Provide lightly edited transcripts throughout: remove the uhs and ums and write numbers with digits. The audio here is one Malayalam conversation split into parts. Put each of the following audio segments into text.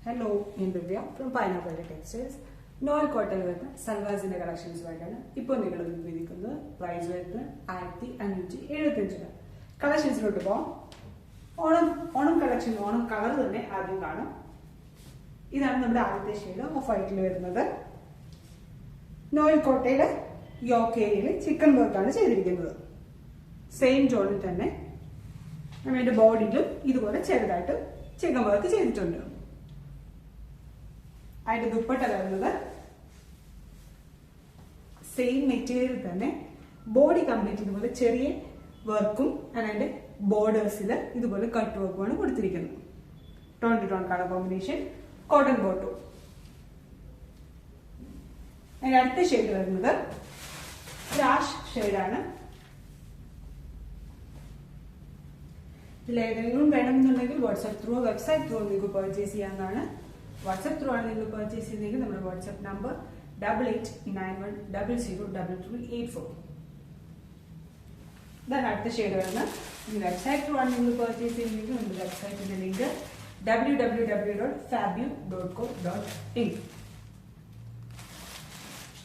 Hello, I'm Divya from Pineapple Textiles. Noel cotton വരുന്ന സൽവാസിന്റെ കളക്ഷൻസുമായിട്ടാണ് ഇപ്പോൾ നിങ്ങൾ വിധിക്കുന്നത്. പ്രൈസ് വരുന്നത് 1575 രൂപ. കളക്ഷൻസിലോട്ട് പോകാം. ഓണം കളക്ഷൻ, ഓണം കളർ തന്നെ ആദ്യം കാണാം. ഇതാണ് നമ്മുടെ ആദ്യത്തെ ഷെയ്ഡ് ഓഫ് വൈറ്റിൽ വരുന്നത്. നോയൽ കോട്ടയുടെ യോക്ക് ഏരിയയിൽ ചിക്കൻ വർക്കാണ് ചെയ്തിരിക്കുന്നത്. സെയിം ജോണിൽ തന്നെ നമ്മുടെ ബോഡിയിലും ഇതുപോലെ ചെറുതായിട്ട് ചിക്കൻ വർക്ക് ചെയ്തിട്ടുണ്ട്. അതിന്റെ ദുപ്പട്ട വരുന്നത് സെയിം മെറ്റീരിയൽ തന്നെ, ബോഡി കംപ്ലീറ്റ് ഇതുപോലെ ചെറിയ വർക്കും അതിന്റെ ബോർഡേഴ്സിൽ ഇതുപോലെ കട്ട് വർക്കുമാണ് കൊടുത്തിരിക്കുന്നത്. Tone to tone colour combination, cotton ബോട്ടും. അതിന്റെ അടുത്ത ഷെയ്ഡ് വരുന്നത് ആഷ് ഷെയ്ഡാണ്. ഇതിലേതെങ്കിലും വേണമെന്നുണ്ടെങ്കിൽ വാട്സ്ആപ്പ് ത്രൂ, വെബ്സൈറ്റ് ത്രൂ നിങ്ങൾക്ക് പർച്ചേസ് ചെയ്യാവുന്നതാണ്. വാട്സ്ആപ്പ് ത്രൂ ആണ് നിങ്ങൾ പർച്ചേസ് ചെയ്തെങ്കിൽ നമ്മുടെ വാട്സ്ആപ്പ് നമ്പർ 8891003384. ഇതാണ് അടുത്ത ഷെയ്ഡ് വരുന്നത്. വെബ്സൈറ്റ് ത്രൂ ആണ് നിങ്ങൾ പർച്ചേസ് ചെയ്യുന്നെങ്കിൽ നമ്മുടെ വെബ്സൈറ്റിന്റെ ലിങ്ക് www.fabu.co.in.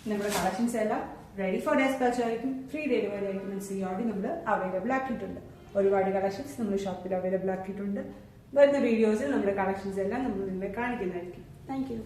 നമ്മുടെ കളക്ഷൻസ് എല്ലാം റെഡി ഫോർ ഡെസ്പാച്ച് ആയിരിക്കും. ഫ്രീ ഡെലിവറി ആയിരിക്കും. COD നമ്മൾ അവൈലബിൾ ആക്കിയിട്ടുണ്ട്. ഒരുപാട് കളക്ഷൻസ് നമ്മൾ ഷോപ്പിൽ അവൈലബിൾ ആക്കിയിട്ടുണ്ട്. വരുന്ന വീഡിയോസിൽ നമ്മുടെ കളക്ഷൻസ് എല്ലാം നമ്മൾ നിങ്ങളെ കാണിക്കുന്നതായിരിക്കും. Thank you.